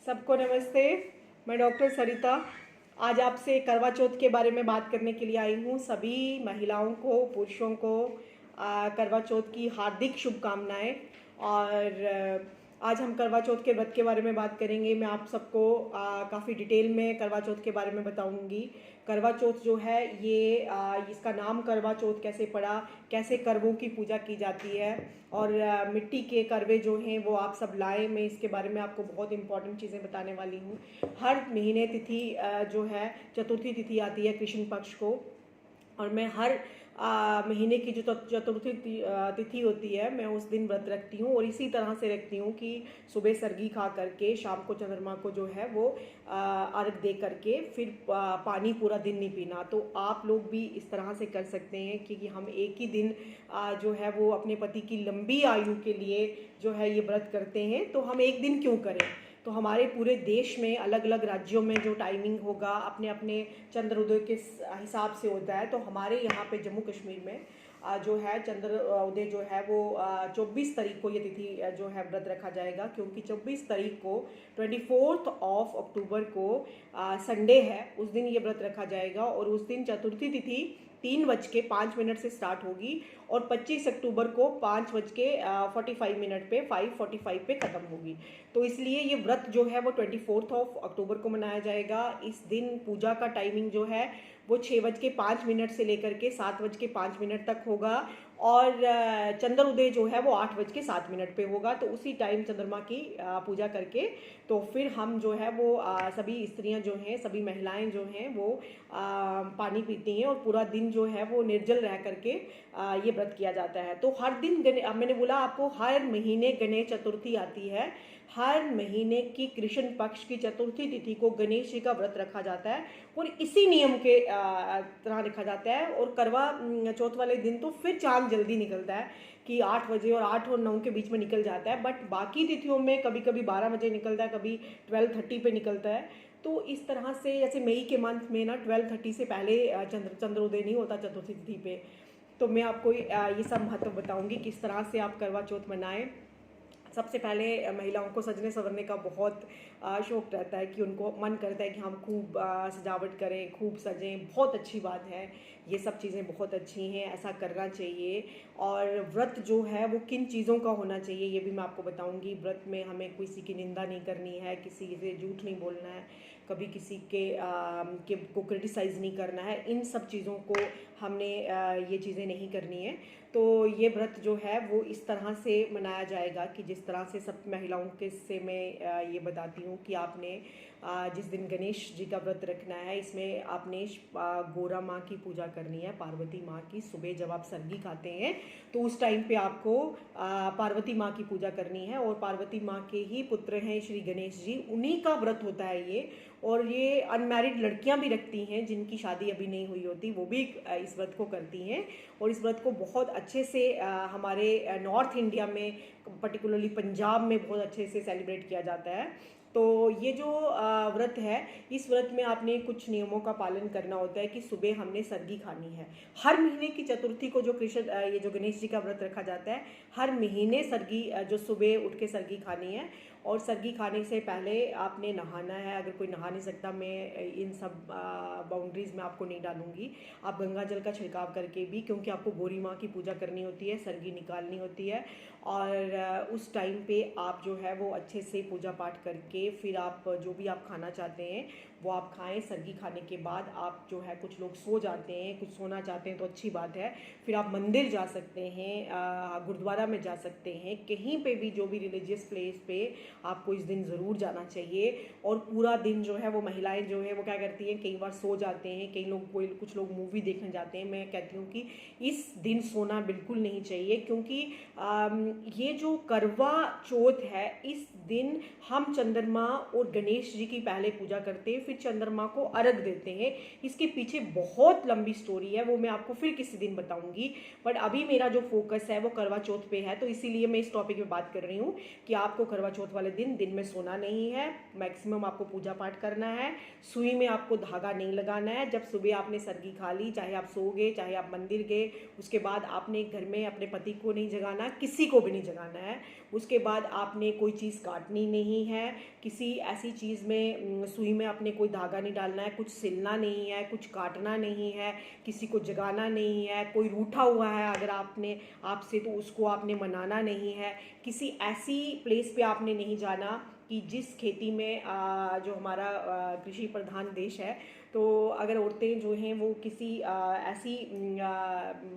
सबको नमस्ते। मैं डॉक्टर सरिता आज आपसे करवा चौथ के बारे में बात करने के लिए आई हूँ। सभी महिलाओं को, पुरुषों को करवा चौथ की हार्दिक शुभकामनाएं। और आज हम करवा चौथ के व्रत के बारे में बात करेंगे। मैं आप सबको काफ़ी डिटेल में करवा चौथ के बारे में बताऊंगी। करवा चौथ जो है ये इसका नाम करवा चौथ कैसे पड़ा, कैसे करवों की पूजा की जाती है और मिट्टी के करवे जो हैं वो आप सब लाएं। मैं इसके बारे में आपको बहुत इंपॉर्टेंट चीज़ें बताने वाली हूँ। हर महीने तिथि जो है चतुर्थी तिथि आती है कृष्ण पक्ष को, और मैं हर महीने की जो चतुर्थी तिथि होती है मैं उस दिन व्रत रखती हूँ। और इसी तरह से रखती हूँ कि सुबह सरगी खा करके शाम को चंद्रमा को जो है वो अर्घ दे करके फिर पानी पूरा दिन नहीं पीना। तो आप लोग भी इस तरह से कर सकते हैं, क्योंकि हम एक ही दिन जो है वो अपने पति की लंबी आयु के लिए जो है ये व्रत करते हैं। तो हम एक दिन क्यों करें। तो हमारे पूरे देश में अलग अलग राज्यों में जो टाइमिंग होगा अपने अपने चंद्रोदय के हिसाब से होता है। तो हमारे यहाँ पे जम्मू कश्मीर में जो है चंद्र उदय जो है वो 24 तारीख को ये तिथि जो है व्रत रखा जाएगा, क्योंकि 24 तारीख को 24 अक्टूबर को संडे है, उस दिन ये व्रत रखा जाएगा। और उस दिन चतुर्थी तिथि 3:05 से स्टार्ट होगी और 25 अक्टूबर को 5:45 पे 5:45 पे ख़त्म होगी। तो इसलिए ये व्रत जो है वो 24 अक्टूबर को मनाया जाएगा। इस दिन पूजा का टाइमिंग जो है वो 6:05 से लेकर के 7:05 तक होगा, और चंद्र उदय जो है वो 8:07 पे होगा। तो उसी टाइम चंद्रमा की पूजा करके तो फिर हम जो है वो सभी स्त्रियां जो हैं, सभी महिलाएं जो हैं वो पानी पीती हैं और पूरा दिन जो है वो निर्जल रह करके ये व्रत किया जाता है। तो हर दिन मैंने बोला आपको, हर महीने गणेश चतुर्थी आती है। हर महीने की कृष्ण पक्ष की चतुर्थी तिथि को गणेश जी का व्रत रखा जाता है और इसी नियम के तरह रखा जाता है। और करवा चौथ वाले दिन तो फिर चांद जल्दी निकलता है कि 8 बजे और 8 और 9 के बीच में निकल जाता है। बट बाकी तिथियों में कभी कभी 12 बजे निकलता है, कभी 12:30 पे निकलता है। तो इस तरह से जैसे मई के मंथ में ना 12:30 से पहले चंद्रोदय नहीं होता चतुर्थी तिथि पे। तो मैं आपको ये सब महत्व बताऊंगी किस तरह से आप करवा चौथ मनाएं। सबसे पहले महिलाओं को सजने संवरने का बहुत शौक रहता है कि उनको मन करता है कि हम खूब सजावट करें, खूब सजें। बहुत अच्छी बात है, ये सब चीज़ें बहुत अच्छी हैं, ऐसा करना चाहिए। और व्रत जो है वो किन चीज़ों का होना चाहिए ये भी मैं आपको बताऊंगी। व्रत में हमें किसी की निंदा नहीं करनी है, किसी से झूठ नहीं बोलना है, कभी किसी के को क्रिटिसाइज़ नहीं करना है। इन सब चीज़ों को हमने ये चीज़ें नहीं करनी है। तो ये व्रत जो है वो इस तरह से मनाया जाएगा कि जिस तरह से सब महिलाओं के से मैं ये बताती हूँ कि आपने जिस दिन गणेश जी का व्रत रखना है, इसमें आपने गोरा माँ की पूजा करनी है, पार्वती माँ की। सुबह जब आप सरगी खाते हैं तो उस टाइम पे आपको पार्वती माँ की पूजा करनी है। और पार्वती माँ के ही पुत्र हैं श्री गणेश जी, उन्हीं का व्रत होता है ये। और ये अनमैरिड लड़कियां भी रखती हैं, जिनकी शादी अभी नहीं हुई होती, वो भी इस व्रत को करती हैं। और इस व्रत को बहुत अच्छे से हमारे नॉर्थ इंडिया में, पर्टिकुलरली पंजाब में बहुत अच्छे से सेलिब्रेट किया जाता है। तो ये जो व्रत है, इस व्रत में आपने कुछ नियमों का पालन करना होता है कि सुबह हमने सरगी खानी है। हर महीने की चतुर्थी को जो ये जो गणेश जी का व्रत रखा जाता है, हर महीने सरगी जो सुबह उठ के सरगी खानी है। और सरगी खाने से पहले आपने नहाना है। अगर कोई नहा नहीं सकता, मैं इन सब बाउंड्रीज़ में आपको नहीं डालूंगी। आप गंगा जल का छिड़काव करके भी, क्योंकि आपको गौरी माँ की पूजा करनी होती है, सरगी निकालनी होती है। और उस टाइम पे आप जो है वो अच्छे से पूजा पाठ करके फिर आप जो भी आप खाना चाहते हैं वो आप खाएं। सरगी खाने के बाद आप जो है, कुछ लोग सो जाते हैं, कुछ सोना चाहते हैं तो अच्छी बात है। फिर आप मंदिर जा सकते हैं, गुरुद्वारा में जा सकते हैं, कहीं पे भी जो भी रिलीजियस प्लेस पे आपको इस दिन ज़रूर जाना चाहिए। और पूरा दिन जो है वो महिलाएं जो है वो क्या करती हैं, कई बार सो जाते हैं, कई लोग कुछ लोग मूवी देखने जाते हैं। मैं कहती हूँ कि इस दिन सोना बिल्कुल नहीं चाहिए, क्योंकि ये जो करवा चौथ है, इस दिन हम चंद्रमा और गणेश जी की पहले पूजा करते हैं, फिर चंद्रमा को अर्घ देते हैं। इसके पीछे बहुत लंबी स्टोरी है, वो मैं आपको फिर किसी दिन बताऊंगी। बट अभी मेरा जो फोकस है वो करवा चौथ पे है, तो इसीलिए मैं इस टॉपिक पे बात कर रही हूँ कि आपको करवा चौथ वाले वाले दिन में सोना नहीं है, मैक्सिमम आपको पूजा पाठ करना है, सुई में आपको धागा नहीं लगाना है। जब सुबह आपने सरगी खा ली, चाहे आप सो गए चाहे आप मंदिर गए, उसके बाद आपने घर में अपने पति को नहीं जगाना, किसी को भी नहीं जगाना है। उसके बाद आपने कोई चीज़ काटनी नहीं है, किसी ऐसी चीज़ में सुई में आपने कोई धागा नहीं डालना है, कुछ सिलना नहीं है, कुछ काटना नहीं है, किसी को जगाना नहीं है। कोई रूठा हुआ है अगर आपसे तो उसको आपने मनाना नहीं है। किसी ऐसी प्लेस पे आपने नहीं जाना कि जिस खेती में जो हमारा कृषि प्रधान देश है, तो अगर औरतें जो हैं वो किसी ऐसी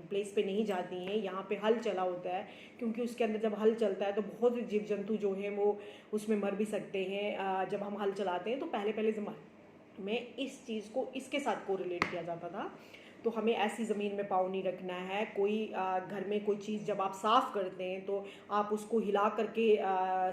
प्लेस पे नहीं जाती हैं, यहाँ पे हल चला होता है, क्योंकि उसके अंदर जब हल चलता है तो बहुत जीव जंतु जो हैं वो उसमें मर भी सकते हैं। जब हम हल चलाते हैं तो पहले ज़माने में इस चीज़ को इसके साथ कोरिलेट किया जाता था। तो हमें ऐसी ज़मीन में पाँव नहीं रखना है। कोई घर में कोई चीज़ जब आप साफ़ करते हैं तो आप उसको हिला करके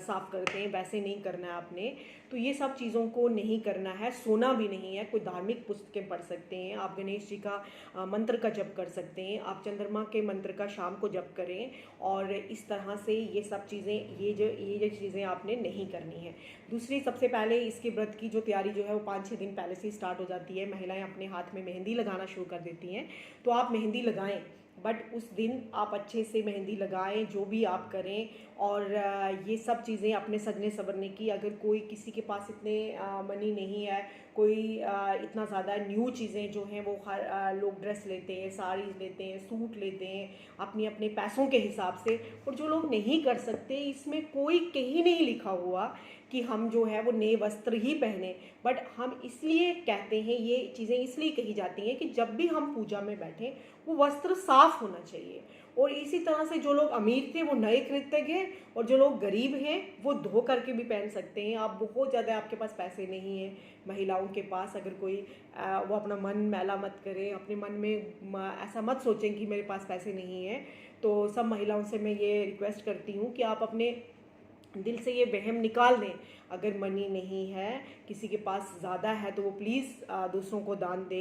साफ़ करते हैं, वैसे नहीं करना है आपने। तो ये सब चीज़ों को नहीं करना है। सोना भी नहीं है। कोई धार्मिक पुस्तकें पढ़ सकते हैं, आप गणेश जी का मंत्र का जप कर सकते हैं, आप चंद्रमा के मंत्र का शाम को जप करें। और इस तरह से ये सब चीज़ें, ये जो चीज़ें आपने नहीं करनी है। दूसरी, सबसे पहले इसके व्रत की जो तैयारी जो है वो 5-6 दिन पहले से स्टार्ट हो जाती है। महिलाएं अपने हाथ में मेहंदी लगाना शुरू कर देती हैं। तो आप मेहंदी लगाएं, बट उस दिन आप अच्छे से मेहंदी लगाएं, जो भी आप करें। और ये सब चीज़ें अपने सजने संवरने की, अगर कोई किसी के पास इतने मनी नहीं है, कोई इतना ज़्यादा न्यू चीज़ें जो हैं वो हर लोग ड्रेस लेते हैं, साड़ीज़ लेते हैं, सूट लेते हैं अपने अपने पैसों के हिसाब से। और जो लोग नहीं कर सकते, इसमें कोई कहीं नहीं लिखा हुआ कि हम जो है वो नए वस्त्र ही पहने, बट हम इसलिए कहते हैं, ये चीज़ें इसलिए कही जाती हैं कि जब भी हम पूजा में बैठें वो वस्त्र साफ होना चाहिए। और इसी तरह से जो लोग अमीर थे वो नए खरीदते गए, और जो लोग गरीब हैं वो धो करके भी पहन सकते हैं। आप बहुत ज़्यादा आपके पास पैसे नहीं हैं महिलाओं के पास, अगर कोई वो अपना मन मैला मत करे, अपने मन में ऐसा मत सोचें कि मेरे पास पैसे नहीं हैं। तो सब महिलाओं से मैं ये रिक्वेस्ट करती हूँ कि आप अपने दिल से ये वहम निकाल दें। अगर मनी नहीं है, किसी के पास ज़्यादा है, तो वो प्लीज़ दूसरों को दान दे,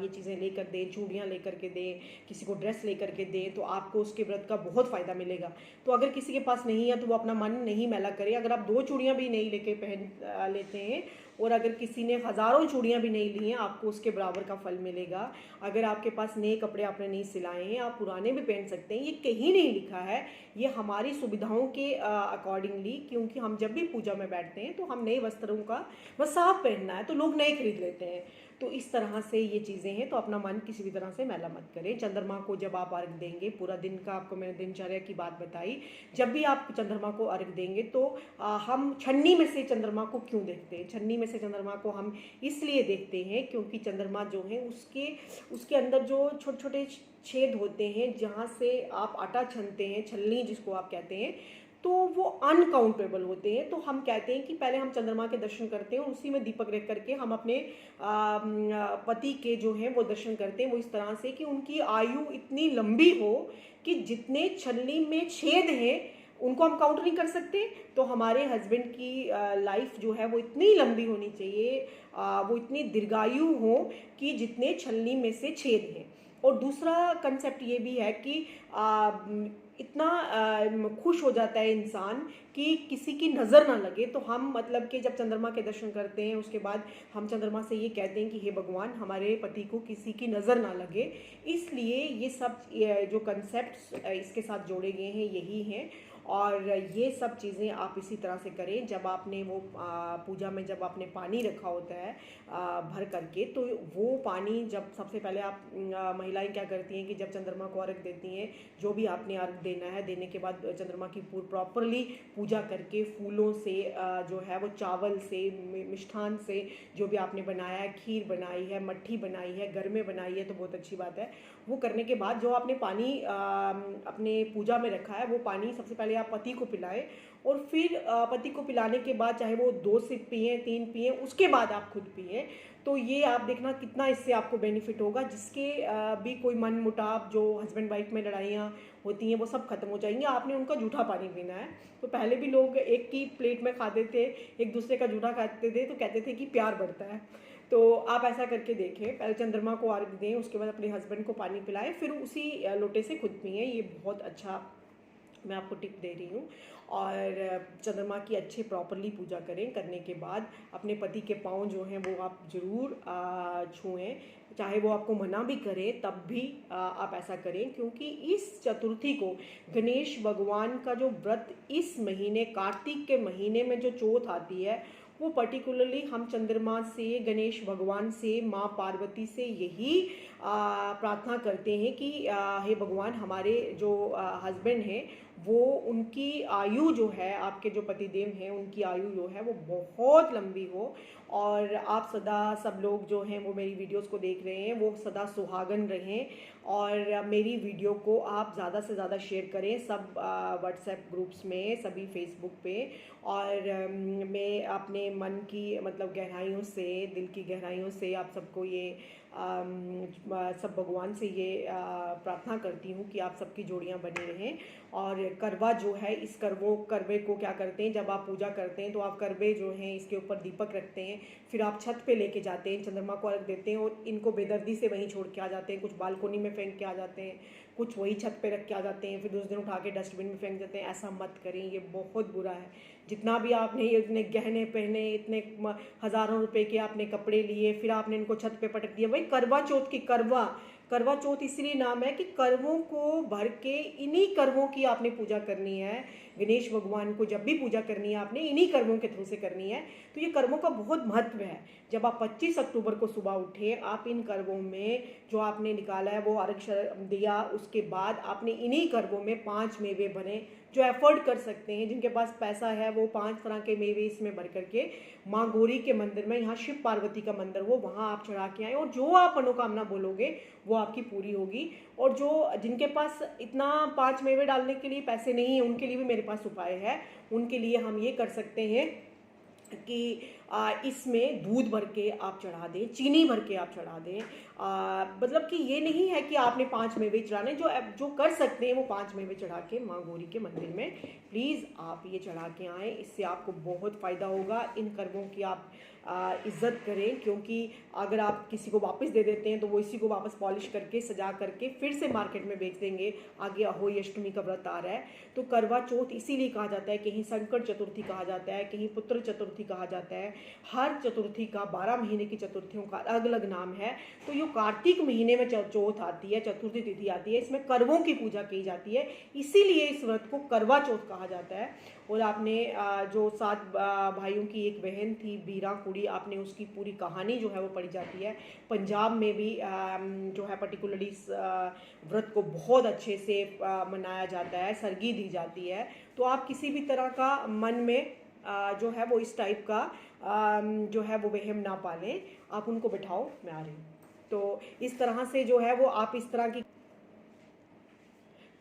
ये चीज़ें लेकर दे, चूड़ियाँ लेकर के दे, किसी को ड्रेस लेकर के दे, तो आपको उसके व्रत का बहुत फ़ायदा मिलेगा। तो अगर किसी के पास नहीं है तो वो अपना मन नहीं मैला करे। अगर आप 2 चूड़ियाँ भी नहीं लेके पहन लेते हैं, और अगर किसी ने हज़ारों चूड़ियाँ भी नहीं ली हैं, आपको उसके बराबर का फल मिलेगा। अगर आपके पास नए कपड़े आपने नहीं सिलाए हैं, आप पुराने भी पहन सकते हैं। ये कहीं नहीं लिखा है, ये हमारी सुविधाओं के अकॉर्डिंगली, क्योंकि हम जब भी पूजा में बैठते हैं तो हम नए वस्त्रों का बस साफ पहनना है, तो लोग नए खरीद लेते हैं। तो इस तरह से ये चीज़ें हैं। तो अपना मन किसी भी तरह से मैला मत करें। चंद्रमा को जब आप अर्घ देंगे, पूरा दिन का आपको मैंने दिनचर्या की बात बताई, जब भी आप चंद्रमा को अर्घ देंगे तो हम छन्नी में से चंद्रमा को क्यों देखते हैं? छन्नी में से चंद्रमा को हम इसलिए देखते हैं क्योंकि चंद्रमा जो है उसके अंदर जो छोटे छोटे छेद होते हैं, जहाँ से आप आटा छनते हैं, छलनी जिसको आप कहते हैं, तो वो अनकाउंटेबल होते हैं। तो हम कहते हैं कि पहले हम चंद्रमा के दर्शन करते हैं, उसी में दीपक रख करके हम अपने पति के जो हैं वो दर्शन करते हैं। वो इस तरह से कि उनकी आयु इतनी लंबी हो कि जितने छलनी में छेद हैं उनको हम काउंट नहीं कर सकते। तो हमारे हस्बैंड की लाइफ जो है वो इतनी लंबी होनी चाहिए, वो इतनी दीर्घायु हो कि जितने छलनी में से छेद हैं। और दूसरा कंसेप्ट ये भी है कि इतना खुश हो जाता है इंसान कि किसी की नज़र ना लगे। तो हम मतलब कि जब चंद्रमा के दर्शन करते हैं उसके बाद हम चंद्रमा से ये कहते हैं कि हे भगवान, हमारे पति को किसी की नज़र ना लगे। इसलिए ये सब जो कंसेप्ट्स इसके साथ जोड़े गए हैं यही हैं। और ये सब चीज़ें आप इसी तरह से करें। जब आपने वो पूजा में जब आपने पानी रखा होता है भर करके, तो वो पानी जब सबसे पहले आप महिलाएं क्या करती हैं कि जब चंद्रमा को अर्घ देती हैं, जो भी आपने अर्घ देना है, देने के बाद चंद्रमा की प्रॉपरली पूजा करके फूलों से जो है वो चावल से, मिष्ठान से, जो भी आपने बनाया है, खीर बनाई है, मट्ठी बनाई है, घर में बनाई है, तो बहुत अच्छी बात है। वो करने के बाद जो आपने पानी अपने पूजा में रखा है, वो पानी सबसे पहले आप पति को पिलाएं। और फिर पति को पिलाने के बाद चाहे वो 2 सिप पिए, 3 पिए, उसके बाद आप खुद पिए। तो ये आप देखना कितना इससे आपको बेनिफिट होगा। जिसके भी कोई मन मुटाव, जो हस्बैंड वाइफ में लड़ाइयाँ होती हैं, वो सब खत्म हो जाएंगी। आपने उनका जूठा पानी पीना है। तो पहले भी लोग एक की प्लेट में खाते थे, एक दूसरे का जूठा खाते थे, तो कहते थे कि प्यार बढ़ता है। तो आप ऐसा करके देखें, पहले चंद्रमा को अर्घ दें, उसके बाद अपने हस्बैंड को पानी पिलाएं, फिर उसी लोटे से खुद पिएं। ये बहुत अच्छा मैं आपको टिप दे रही हूँ। और चंद्रमा की अच्छे प्रॉपरली पूजा करें। करने के बाद अपने पति के पाँव जो हैं वो आप ज़रूर छुएं, चाहे वो आपको मना भी करें तब भी आप ऐसा करें, क्योंकि इस चतुर्थी को गणेश भगवान का जो व्रत इस महीने कार्तिक के महीने में जो चौथ आती है वो पर्टिकुलरली हम चंद्रमा से, गणेश भगवान से, माँ पार्वती से यही प्रार्थना करते हैं कि हे भगवान, हमारे जो हस्बैंड हैं वो, उनकी आयु जो है, आपके जो पतिदेव हैं उनकी आयु जो है वो बहुत लंबी हो, और आप सदा, सब लोग जो हैं वो मेरी वीडियोस को देख रहे हैं वो सदा सुहागन रहें। और मेरी वीडियो को आप ज़्यादा से ज़्यादा शेयर करें सब व्हाट्सएप ग्रुप्स में, सभी फेसबुक पे। और मैं अपने मन की मतलब गहराइयों से, दिल की गहराइयों से आप सबको ये सब भगवान से ये प्रार्थना करती हूँ कि आप सबकी जोड़ियाँ बनी रहें। और करवा जो है, इस करवे को क्या करते हैं, जब आप पूजा करते हैं तो आप करवे जो हैं इसके ऊपर दीपक रखते हैं, फिर आप छत पे लेके जाते हैं, चंद्रमा को अर्घ देते हैं और इनको बेदर्दी से वहीं छोड़ के आ जाते हैं। कुछ बालकोनी में फेंक के आ जाते हैं, कुछ वही छत पे रख के आ जाते हैं, फिर दूसरे दिन उठा के डस्टबिन में फेंक देते हैं। ऐसा मत करें, ये बहुत बुरा है। जितना भी आपने ये इतने गहने पहने, इतने हज़ारों रुपए के आपने कपड़े लिए, फिर आपने इनको छत पे पटक दिया। भाई करवा चौथ की, करवा चौथ इसलिए नाम है कि करवों को भर के, इन्हीं करवों की आपने पूजा करनी है। गणेश भगवान को जब भी पूजा करनी है आपने इन्हीं करवों के थ्रू से करनी है। तो ये करवों का बहुत महत्व है। जब आप 25 अक्टूबर को सुबह उठे, आप इन करवों में जो आपने निकाला है वो अर्घ दिया, उसके बाद आपने इन्हीं करवों में 5 मेवे बने, जो एफर्ड कर सकते हैं, जिनके पास पैसा है वो 5 तरह के मेवे इसमें भर करके माँ गौरी के मंदिर में, यहाँ शिव पार्वती का मंदिर हो, वहाँ आप चढ़ा के आए, और जो आप मनोकामना बोलोगे वो आपकी पूरी होगी। और जो जिनके पास इतना 5 मेवे डालने के लिए पैसे नहीं है, उनके लिए भी मेरे पास उपाय है। उनके लिए हम ये कर सकते हैं कि इसमें दूध भर के आप चढ़ा दें, चीनी भर के आप चढ़ा दें। मतलब कि ये नहीं है कि आपने 5 मेवे चढ़ाने, जो कर सकते हैं वो 5 मेवे चढ़ा के माँ गौरी के मंदिर में प्लीज़ आप ये चढ़ा के आएँ। इससे आपको बहुत फ़ायदा होगा। इन कर्मों की आप इज़्ज़त करें, क्योंकि अगर आप किसी को वापस दे देते हैं तो वो इसी को वापस पॉलिश करके, सजा करके फिर से मार्केट में बेच देंगे। आगे अहोई अष्टमी का व्रत आ रहा है, तो करवा चौथ इसीलिए कहा जाता है, कहीं संकट चतुर्थी कहा जाता है, कहीं पुत्र चतुर्थी कहा जाता है। हर चतुर्थी का, 12 महीने की चतुर्थियों का अलग अलग नाम है। तो ये कार्तिक महीने में चौथ आती है, चतुर्थी तिथि आती है, इसमें करवों की पूजा की जाती है, इसीलिए इस व्रत को करवा चौथ कहा जाता है। और आपने जो 7 भाइयों की एक बहन थी बीरा कुड़ी, आपने उसकी पूरी कहानी जो है वो पढ़ी जाती है। पंजाब में भी जो है पर्टिकुलरली इस व्रत को बहुत अच्छे से मनाया जाता है, सरगी दी जाती है। तो आप किसी भी तरह का मन में जो है वो इस टाइप का जो है वो वहम ना पालें। आप उनको बिठाओ, मैं आ रही हूँ। तो इस तरह से जो है वो आप इस तरह की,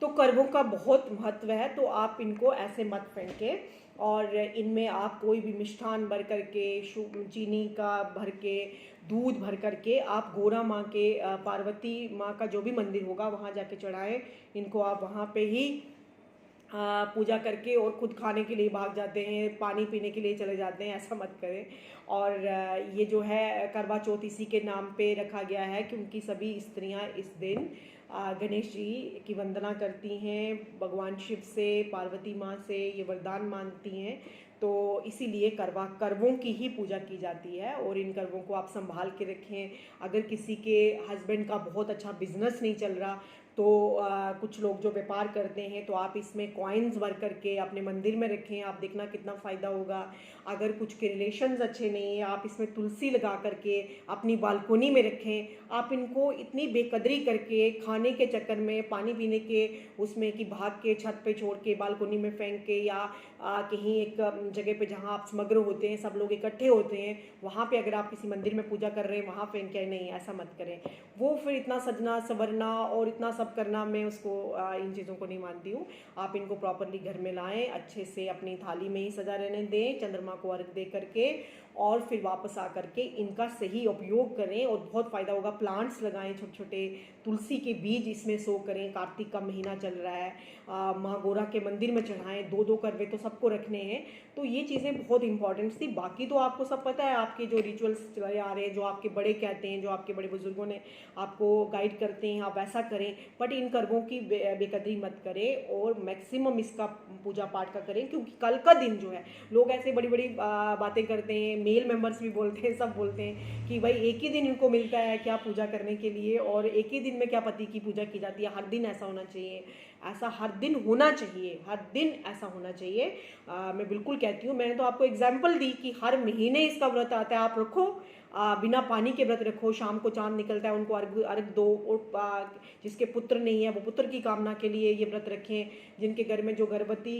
तो करवों का बहुत महत्व है, तो आप इनको ऐसे मत फेंके। और इनमें आप कोई भी मिष्ठान भर करके, चीनी का भर के, दूध भर करके आप गोरा माँ के, पार्वती माँ का जो भी मंदिर होगा वहाँ जाके चढ़ाएं। इनको आप वहाँ पे ही पूजा करके और खुद खाने के लिए भाग जाते हैं, पानी पीने के लिए चले जाते हैं, ऐसा मत करें। और ये जो है करवा चौथ इसी के नाम पे रखा गया है, क्योंकि सभी स्त्रियां इस दिन गणेश जी की वंदना करती हैं, भगवान शिव से, पार्वती माँ से ये वरदान मांगती हैं। तो इसीलिए करवों की ही पूजा की जाती है। और इन करवों को आप संभाल के रखें। अगर किसी के हस्बैंड का बहुत अच्छा बिजनेस नहीं चल रहा, तो कुछ लोग जो व्यापार करते हैं, तो आप इसमें कॉइन्स भर करके अपने मंदिर में रखें, आप देखना कितना फ़ायदा होगा। अगर कुछ के रिलेशंस अच्छे नहीं हैं, आप इसमें तुलसी लगा करके अपनी बालकोनी में रखें। आप इनको इतनी बेकदरी करके, खाने के चक्कर में, पानी पीने के उसमें कि भाग के छत पे छोड़ के, बालकोनी में फेंक के, या कहीं एक जगह पे जहाँ आप समग्र होते हैं, सब लोग इकट्ठे होते हैं, वहाँ पे अगर आप किसी मंदिर में पूजा कर रहे हैं वहाँ फेंक के, नहीं, ऐसा मत करें। वो फिर इतना सजना संवरना और इतना सब करना, मैं उसको इन चीज़ों को नहीं मानती हूँ। आप इनको प्रॉपरली घर में लाएं, अच्छे से अपनी थाली में ही सजा रहने दें, चंद्रमा को अर्घ दे करके, और फिर वापस आ करके इनका सही उपयोग करें और बहुत फ़ायदा होगा। प्लांट्स लगाएं, छोटे छोटे तुलसी के बीज इसमें सो करें। कार्तिक का महीना चल रहा है, माँ गोरा के मंदिर में चढ़ाएं। 2-2 करवे तो सबको रखने हैं, तो ये चीज़ें बहुत इंपॉर्टेंट थी। बाकी तो आपको सब पता है, आपके जो रिचुअल्स चले आ रहे हैं, जो आपके बड़े कहते हैं, जो आपके बड़े बुजुर्गों ने आपको गाइड करते हैं, आप वैसा करें। बट इन कर्मों की बेकदरी मत करें और मैक्सिमम इसका पूजा पाठ का करें, क्योंकि कल का दिन जो है, लोग ऐसे बड़ी बड़ी बातें करते हैं, मेल मेंबर्स भी बोलते हैं, सब बोलते हैं कि भाई एक ही दिन इनको मिलता है क्या पूजा करने के लिए, और एक ही दिन में क्या पति की पूजा की जाती है। हर दिन ऐसा होना चाहिए, ऐसा हर दिन होना चाहिए, हर दिन ऐसा होना चाहिए। मैं बिल्कुल कहती हूँ, मैंने तो आपको एग्जाम्पल दी कि हर महीने इसका व्रत आता है, आप रखो। बिना पानी के व्रत रखो, शाम को चांद निकलता है उनको अर्घ अर्घ दो। और जिसके पुत्र नहीं है वो पुत्र की कामना के लिए ये व्रत रखें। जिनके घर में जो गर्भवती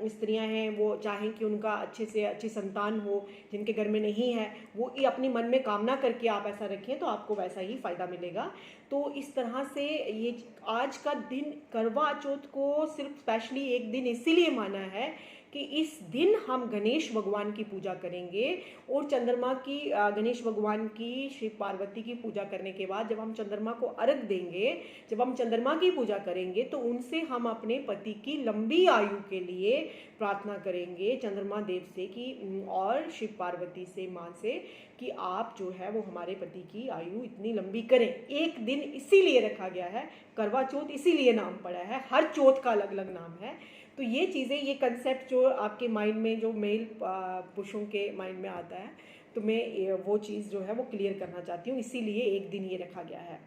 स्त्रियां हैं वो चाहें कि उनका अच्छे से अच्छी संतान हो, जिनके घर में नहीं है वो ये अपनी मन में कामना करके आप ऐसा रखें, तो आपको वैसा ही फ़ायदा मिलेगा। तो इस तरह से ये आज का दिन करवा चौथ को सिर्फ स्पेशली एक दिन इसीलिए माना है कि इस दिन हम गणेश भगवान की पूजा करेंगे। और चंद्रमा की गणेश भगवान की, शिव पार्वती की पूजा करने के बाद जब हम चंद्रमा को अर्घ देंगे, जब हम चंद्रमा की पूजा करेंगे, तो उनसे हम अपने पति की लंबी आयु के लिए प्रार्थना करेंगे चंद्रमा देव से कि, और शिव पार्वती से, माँ से, कि आप जो है वो हमारे पति की आयु इतनी लंबी करें। एक दिन इसीलिए रखा गया है, करवा चौथ इसीलिए नाम पड़ा है, हर चौथ का अलग अलग नाम है। तो ये चीज़ें, ये कंसेप्ट जो आपके माइंड में, जो मेल पुरुषों के माइंड में आता है, तो मैं वो चीज़ जो है वो क्लियर करना चाहती हूँ, इसीलिए एक दिन ये रखा गया है।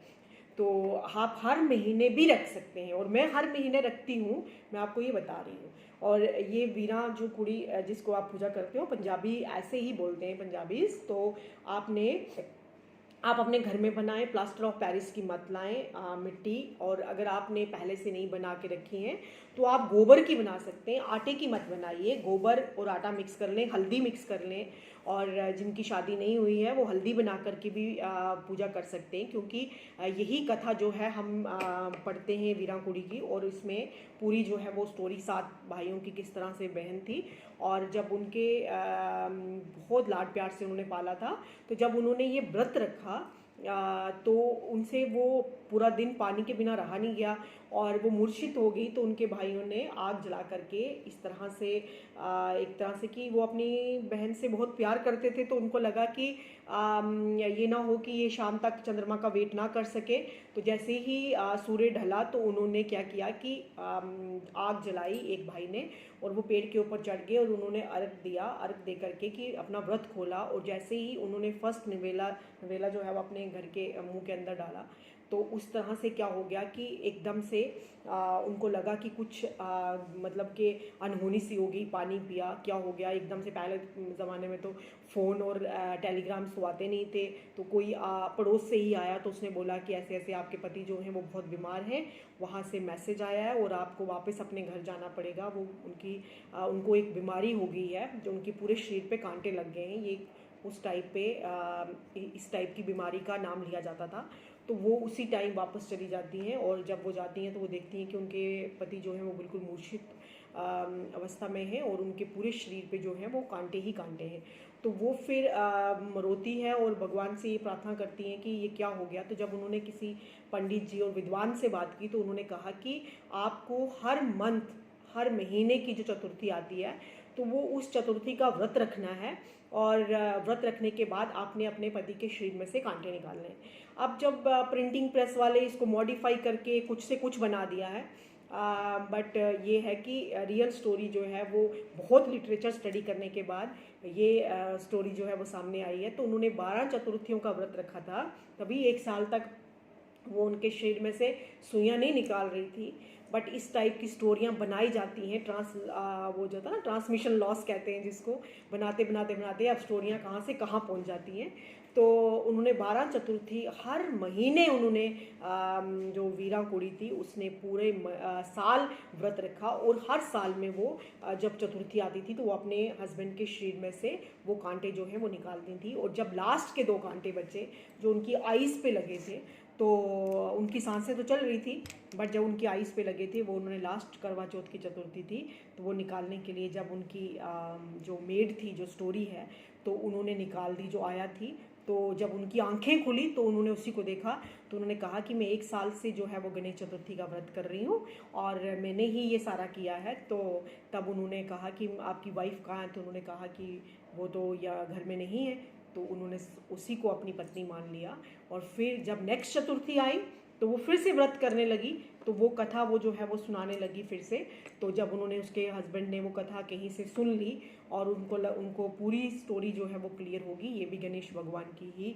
तो आप हर महीने भी रख सकते हैं, और मैं हर महीने रखती हूँ, मैं आपको ये बता रही हूँ। और ये वीरा जो कुड़ी जिसको आप पूजा करते हो, पंजाबी ऐसे ही बोलते हैं पंजाबीज, तो आप अपने घर में बनाएं, प्लास्टर ऑफ पेरिस की मत लाएं मिट्टी। और अगर आपने पहले से नहीं बना के रखी हैं तो आप गोबर की बना सकते हैं, आटे की मत बनाइए। गोबर और आटा मिक्स कर लें, हल्दी मिक्स कर लें, और जिनकी शादी नहीं हुई है वो हल्दी बना करके भी पूजा कर सकते हैं, क्योंकि यही कथा जो है हम पढ़ते हैं वीरा कुड़ी की, और इसमें पूरी जो है वो स्टोरी 7 भाइयों की, किस तरह से बहन थी, और जब उनके बहुत लाड प्यार से उन्होंने पाला था, तो जब उन्होंने ये व्रत रखा तो उनसे वो पूरा दिन पानी के बिना रहा नहीं गया, और वो मूर्छित हो गई। तो उनके भाइयों ने आग जला करके इस तरह से, एक तरह से कि वो अपनी बहन से बहुत प्यार करते थे, तो उनको लगा कि ये ना हो कि ये शाम तक चंद्रमा का वेट ना कर सके। तो जैसे ही सूर्य ढला तो उन्होंने क्या किया कि आग जलाई एक भाई ने, और वो पेड़ के ऊपर चढ़ गए और उन्होंने अर्घ दिया, अर्घ दे करके कि अपना व्रत खोला। और जैसे ही उन्होंने फर्स्ट नवेला जो है वो अपने घर के मुंह के अंदर डाला, तो उस तरह से क्या हो गया कि एकदम से उनको लगा कि कुछ मतलब कि अनहोनी सी हो गई, पानी पिया, क्या हो गया एकदम से। पहले ज़माने में तो फ़ोन और टेलीग्राम्स तो आते नहीं थे, तो कोई पड़ोस से ही आया, तो उसने बोला कि ऐसे ऐसे आपके पति जो हैं वो बहुत बीमार हैं, वहाँ से मैसेज आया है और आपको वापस अपने घर जाना पड़ेगा। वो उनको एक बीमारी हो गई है, जो उनके पूरे शरीर पे कांटे लग गए हैं। ये उस टाइप पे इस टाइप की बीमारी का नाम लिया जाता था। तो वो उसी टाइम वापस चली जाती हैं, और जब वो जाती हैं तो वो देखती हैं कि उनके पति जो हैं वो बिल्कुल मूर्छित अवस्था में हैं, और उनके पूरे शरीर पे जो हैं वो कांटे ही कांटे हैं। तो वो फिर रोती है और भगवान से ये प्रार्थना करती हैं कि ये क्या हो गया। तो जब उन्होंने किसी पंडित जी और विद्वान से बात की, तो उन्होंने कहा कि आपको हर मंथ, हर महीने की जो चतुर्थी आती है, तो वो उस चतुर्थी का व्रत रखना है, और व्रत रखने के बाद आपने अपने पति के शरीर में से कांटे निकालने हैं। अब जब प्रिंटिंग प्रेस वाले इसको मॉडिफाई करके कुछ से कुछ बना दिया है, बट ये है कि रियल स्टोरी जो है वो बहुत लिटरेचर स्टडी करने के बाद ये स्टोरी जो है वो सामने आई है। तो उन्होंने 12 चतुर्थियों का व्रत रखा था, तभी 1 साल तक वो उनके शरीर में से सुइयाँ नहीं निकाल रही थी। बट इस टाइप की स्टोरियाँ बनाई जाती हैं, वो जो था ना, ट्रांसमिशन लॉस कहते हैं जिसको, बनाते बनाते बनाते अब स्टोरियाँ कहाँ से कहाँ पहुँच जाती हैं। तो उन्होंने 12 चतुर्थी हर महीने, उन्होंने जो वीरा कुड़ी थी उसने पूरे साल व्रत रखा, और हर साल में वो जब चतुर्थी आती थी तो वो अपने हस्बैंड के शरीर में से वो कांटे जो हैं वो निकालती थी। और जब लास्ट के 2 कांटे बचे जो उनकी आइज़ पे लगे थे, तो उनकी सांसें तो चल रही थी, बट जब उनकी आइज़ पे लगे थे, वो उन्होंने लास्ट करवा चौथ की चतुर्थी थी, तो वो निकालने के लिए जब उनकी जो मेड थी, जो स्टोरी है, तो उन्होंने निकाल दी, जो आया थी, तो जब उनकी आंखें खुली तो उन्होंने उसी को देखा, तो उन्होंने कहा कि मैं 1 साल से जो है वो गणेश चतुर्थी का व्रत कर रही हूँ और मैंने ही ये सारा किया है। तो तब उन्होंने कहा कि आपकी वाइफ कहाँ है? तो उन्होंने कहा कि वो तो या घर में नहीं है। तो उन्होंने उसी को अपनी पत्नी मान लिया और फिर जब नेक्स्ट चतुर्थी आई तो वो फिर से व्रत करने लगी। तो वो कथा वो जो है वो सुनाने लगी फिर से। तो जब उन्होंने उसके हस्बैंड ने वो कथा कहीं से सुन ली और उनको पूरी स्टोरी जो है वो क्लियर होगी, ये भी गणेश भगवान की ही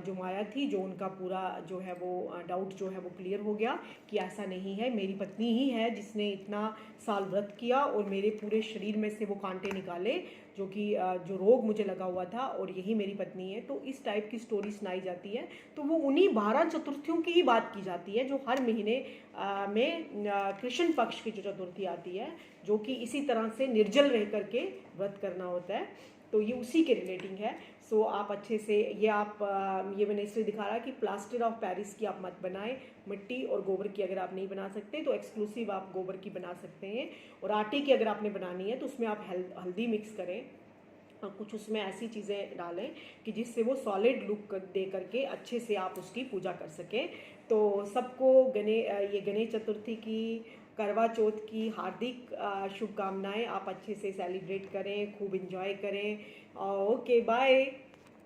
जो माया थी, जो उनका पूरा जो है वो डाउट जो है वो क्लियर हो गया कि ऐसा नहीं है, मेरी पत्नी ही है जिसने इतना साल व्रत किया और मेरे पूरे शरीर में से वो कांटे निकाले जो कि जो रोग मुझे लगा हुआ था, और यही मेरी पत्नी है। तो इस टाइप की स्टोरी सुनाई जाती है। तो वो उन्हीं 12 चतुर्थियों की ही बात की जाती है जो हर महीने में कृष्ण पक्ष की जो चतुर्थी आती है, जो कि इसी तरह से निर्जल रह करके व्रत करना होता है। तो ये उसी के रिलेटिंग है। सो आप अच्छे से ये मैंने इसलिए दिखा रहा कि प्लास्टर ऑफ पेरिस की आप मत बनाएं। मिट्टी और गोबर की अगर आप नहीं बना सकते तो एक्सक्लूसिव आप गोबर की बना सकते हैं। और आटे की अगर आपने बनानी है तो उसमें आप हल्दी मिक्स करें और कुछ उसमें ऐसी चीज़ें डालें कि जिससे वो सॉलिड लुक दे करके अच्छे से आप उसकी पूजा कर सकें। तो सबको ये गणेश चतुर्थी की, करवा चौथ की हार्दिक शुभकामनाएं। आप अच्छे से सेलिब्रेट करें, खूब इन्जॉय करें। Okay, bye.